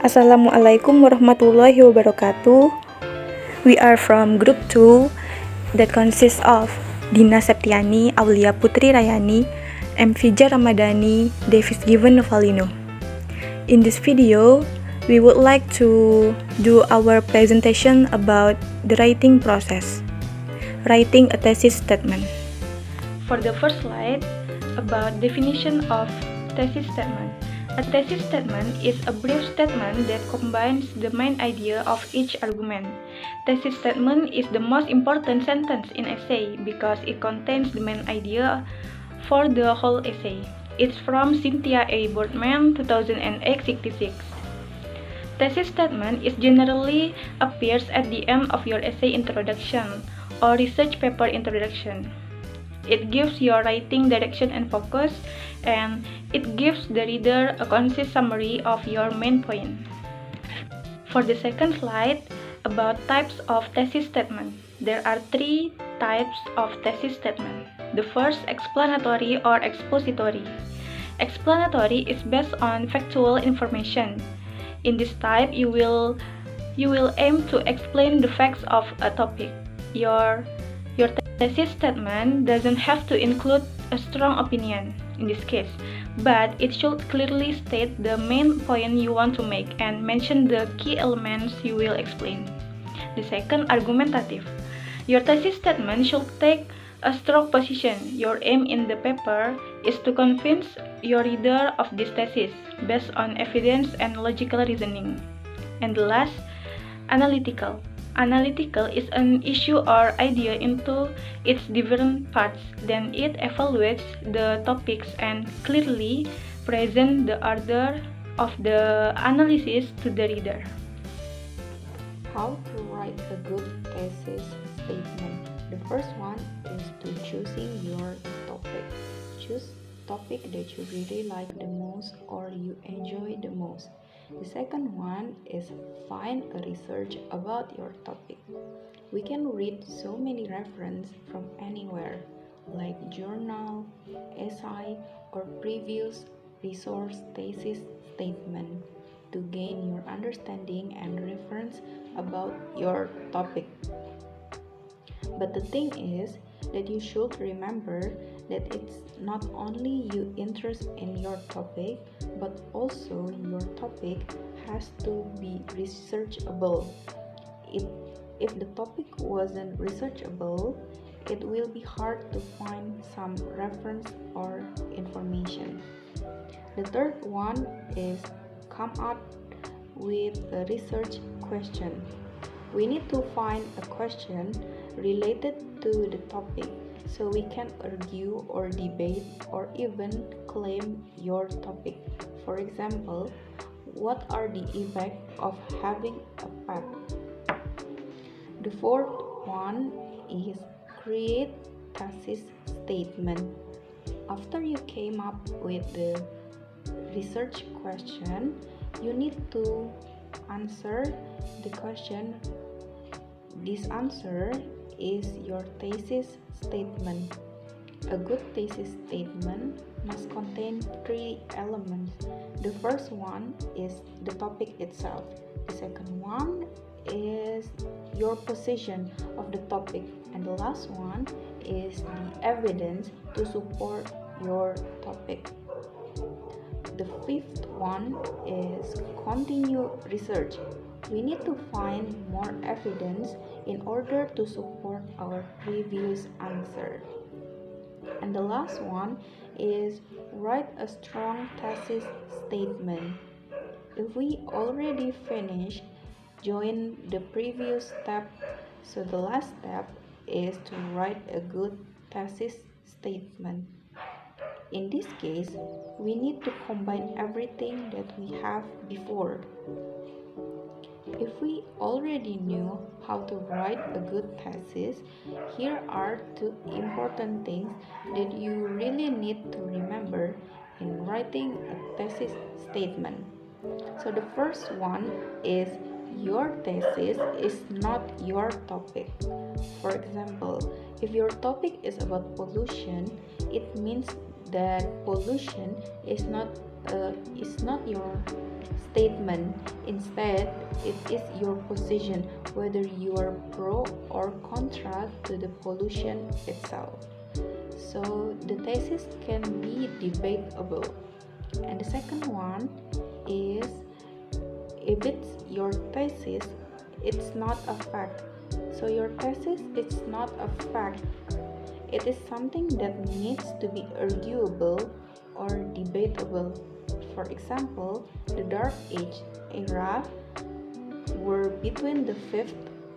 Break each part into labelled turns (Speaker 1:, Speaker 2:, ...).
Speaker 1: Assalamualaikum warahmatullahi wabarakatuh. We are from group 2 that consists of Dina Septiani, Aulia, Putri, Rayani, and Fijar Ramadhani, Devis given Novallino. In this video, we would like to do our presentation about the writing process, writing a thesis statement. For the first slide, about definition of thesis statement. A thesis statement is a brief statement that combines the main idea of each argument. Thesis statement is the most important sentence in essay because it contains the main idea for the whole essay. It's from Cynthia A. Boardman, 2008-66. Thesis statement is generally appears at the end of your essay introduction or research paper introduction. It gives your writing direction and focus, and it gives the reader a concise summary of your main point. For the second slide, about types of thesis statement. There are 3 types of thesis statement. The first, explanatory or expository. Explanatory is based on factual information. In this type, you will aim to explain the facts of a topic. Your thesis statement doesn't have to include a strong opinion in this case, but it should clearly state the main point you want to make and mention the key elements you will explain. The second, argumentative. Your thesis statement should take a strong position. Your aim in the paper is to convince your reader of this thesis based on evidence and logical reasoning. And the last, analytical. Analytical is an issue or idea into its different parts. Then it evaluates the topics and clearly presents the order of the analysis to the reader.
Speaker 2: How to write a good thesis statement. The first one is to choosing your topic. Choose topic that you really like the most or you enjoy the most. The second one is find a research about your topic. We can read so many references from anywhere, like journal, essay, or previous resource thesis statement to gain your understanding and reference about your topic. But the thing is that you should remember that it's not only you interest in your topic, but also your topic has to be researchable. If the topic wasn't researchable, it will be hard to find some reference or information. The third one is come up with a research question. We need to find a question related to the topic so we can argue or debate or even claim your topic. For example, what are the effects of having a pet? The fourth one is create thesis statement. After you came up with the research question, you need to answer the question. This answer is your thesis statement. A good thesis statement must contain 3 elements. The first one is the topic itself. The second one is your position of the topic. And the last one is the evidence to support your topic. The fifth one is continue research. We need to find more evidence in order to support our previous answer. And the last one is write a strong thesis statement. If we already finished, join the previous step. So the last step is to write a good thesis statement. In this case, we need to combine everything that we have before. If we already knew how to write a good thesis, here are 2 important things that you really need to remember in writing a thesis statement. So the first one is your thesis is not your topic. For example, if your topic is about pollution, it means that pollution is not is not your statement. Instead, it is your position, whether you are pro or contra to the pollution itself. So the thesis can be debatable. And the second one is, if it's your thesis, it's not a fact. So your thesis is not a fact. It is something that needs to be arguable or debatable. For example, the Dark Age era were between the 5th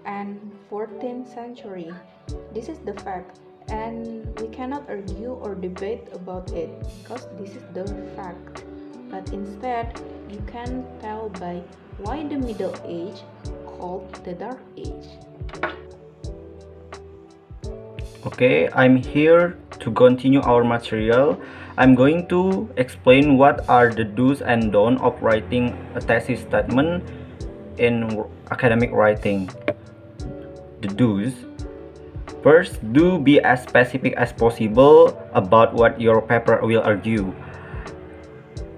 Speaker 2: and 14th century. This is the fact, and we cannot argue or debate about it because this is the fact. But instead, you can tell by why the Middle Age called the Dark Age.
Speaker 3: Okay, I'm here to continue our material. I'm going to explain what are the do's and don'ts of writing a thesis statement in academic writing. The do's. First, do be as specific as possible about what your paper will argue.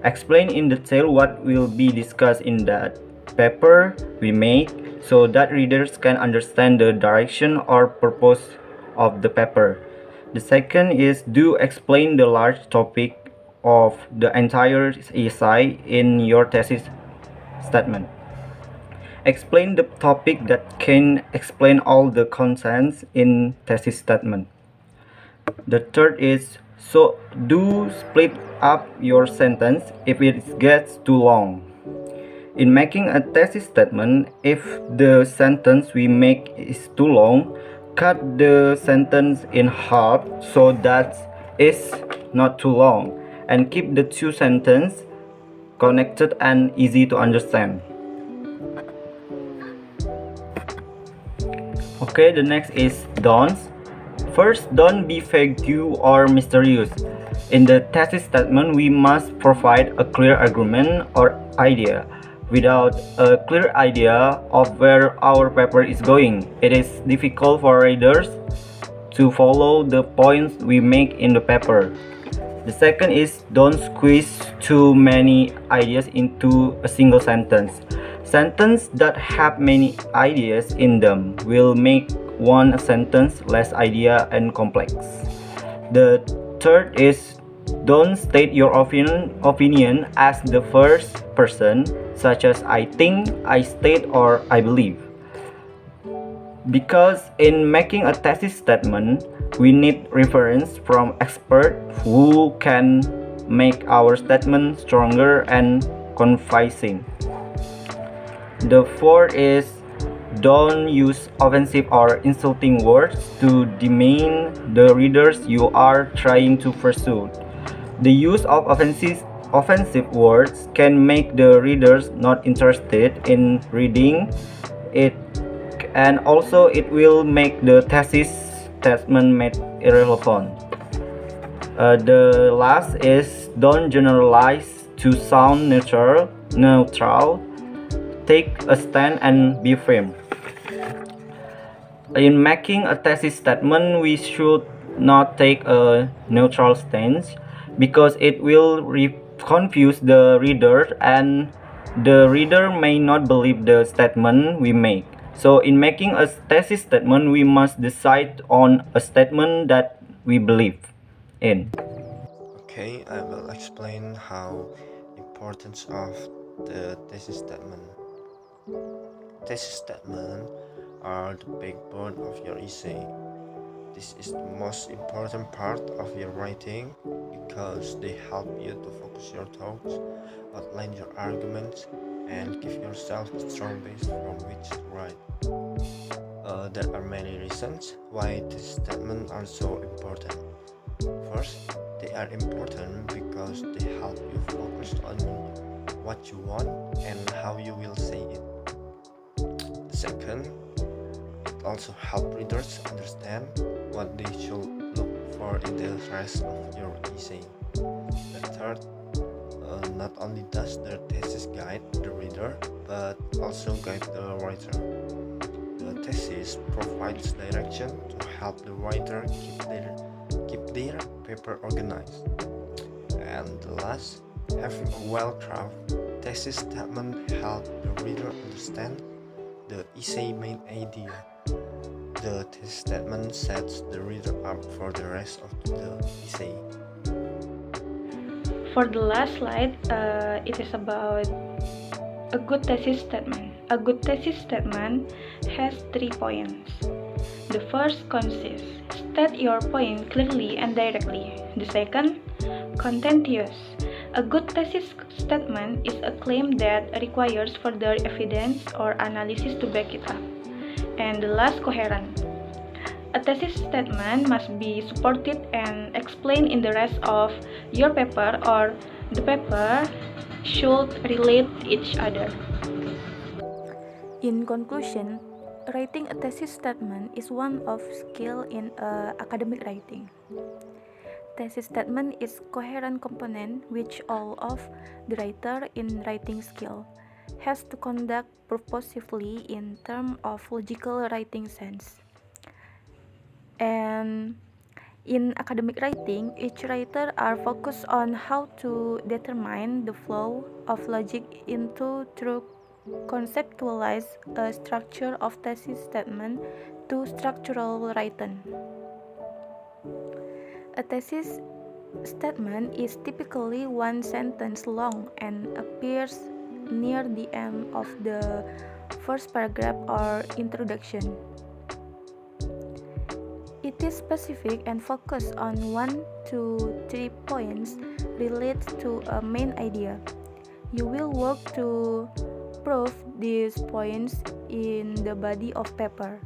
Speaker 3: Explain in detail what will be discussed in that paper we make so that readers can understand the direction or purpose of the paper. The second is do explain the large topic of the entire essay in your thesis statement. Explain the topic that can explain all the contents in thesis statement. The third is so do split up your sentence if it gets too long. In making a thesis statement, if the sentence we make is too long, cut the sentence in half so that it's not too long, and keep the two sentences connected and easy to understand. Okay, the next is don'ts. First, don't be vague or mysterious. In the thesis statement, we must provide a clear argument or idea. Without a clear idea of where our paper is going, it is difficult for readers to follow the points we make in the paper. The second is don't squeeze too many ideas into a single sentence. Sentences that have many ideas in them will make one sentence less idea and complex. The third is don't state your opinion as the first person, such as I think, I state, or I believe. Because in making a thesis statement, we need reference from experts who can make our statement stronger and convincing. The fourth is don't use offensive or insulting words to demean the readers you are trying to pursue. The use of offensive words can make the readers not interested in reading it, and also it will make the thesis statement made irrelevant. The last is don't generalize to sound neutral. Take a stand and be firm. In making a thesis statement, we should not take a neutral stance because it will confuse the reader and the reader may not believe the statement we make. So in making a thesis statement, we must decide on a statement that we believe in.
Speaker 4: Okay, I will explain how importance of the thesis statement. Thesis statements are the backbone of your essay. This is the most important part of your writing because they help you to focus your thoughts, outline your arguments, and give yourself a strong base from which to write. There are many reasons why these statements are so important. First, they are important because they help you focus on what you want and how you will say it. Second, it also helps readers understand what they should look for in the rest of your essay. The third, not only does the thesis guide the reader, but also guide the writer. The thesis provides direction to help the writer keep their paper organized. And the last, Having a well-crafted thesis statement helps the reader understand the essay main idea. The thesis statement sets the reader up for the rest of the essay.
Speaker 1: For the last slide, it is about a good thesis statement. A good thesis statement has 3 points. The first consists: state your point clearly and directly. The second, contentious. A good thesis statement is a claim that requires further evidence or analysis to back it up. And the last, coherent. A thesis statement must be supported and explained in the rest of your paper, or the paper should relate each other. In conclusion, writing a thesis statement is one of skill in academic writing. Thesis statement is coherent component which all of the writer in writing skill has to conduct purposefully in terms of logical writing sense. And in academic writing, each writer are focused on how to determine the flow of logic into through conceptualize a structure of thesis statement to structural writing. A thesis statement is typically one sentence long and appears near the end of the first paragraph or introduction. It is specific and focused on 1 to 3 points related to a main idea. You will work to prove these points in the body of paper.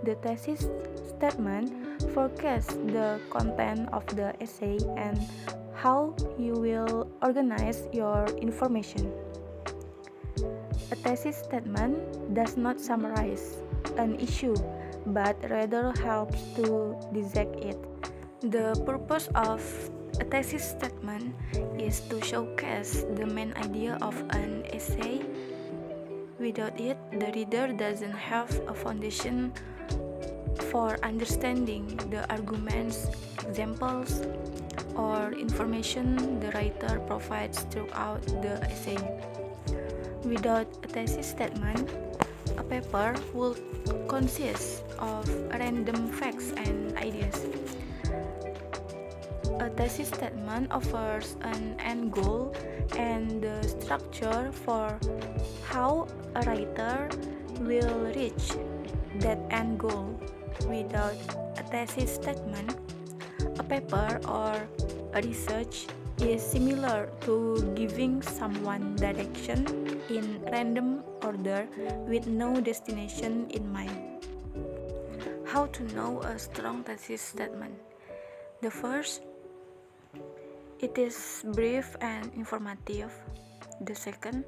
Speaker 1: The thesis statement forecasts the content of the essay and how you will organize your information. A thesis statement does not summarize an issue, but rather helps to dissect it. The purpose of a thesis statement is to showcase the main idea of an essay. Without it, the reader doesn't have a foundation for understanding the arguments, examples, or information the writer provides throughout the essay. Without a thesis statement, a paper would consist of random facts and ideas. A thesis statement offers an end goal and the structure for how a writer will reach that end goal. Without a thesis statement, a paper or a research is similar to giving someone direction in random order with no destination in mind. How to know a strong thesis statement? The first, it is brief and informative. The second,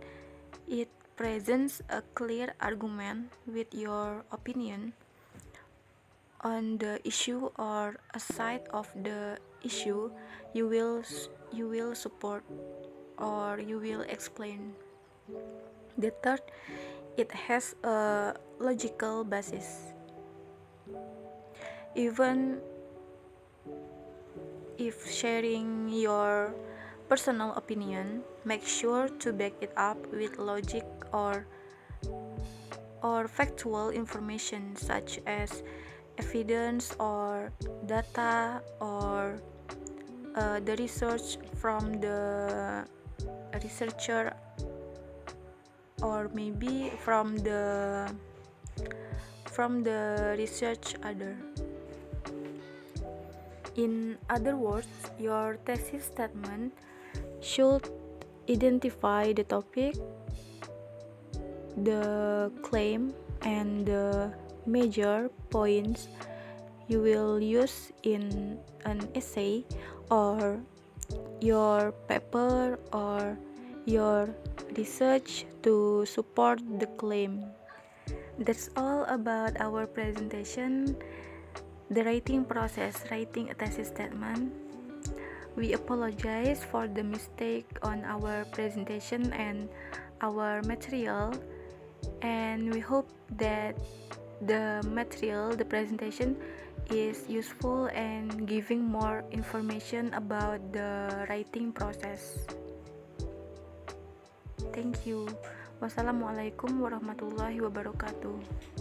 Speaker 1: it presents a clear argument with your opinion on the issue or a side of the issue you will support or you will explain. The third, it has a logical basis. Even if sharing your personal opinion, make sure to back it up with logic or factual information such as evidence or data or the research from the researcher or maybe from the research other. In other words, your thesis statement should identify the topic, the claim, and the major points you will use in an essay or your paper or your research to support the claim. That's all about our presentation, the writing process, writing a thesis statement. We apologize for the mistake on our presentation and our material, and we hope that the material, the presentation, is useful and giving more information about the writing process. Thank you. Wassalamualaikum warahmatullahi wabarakatuh.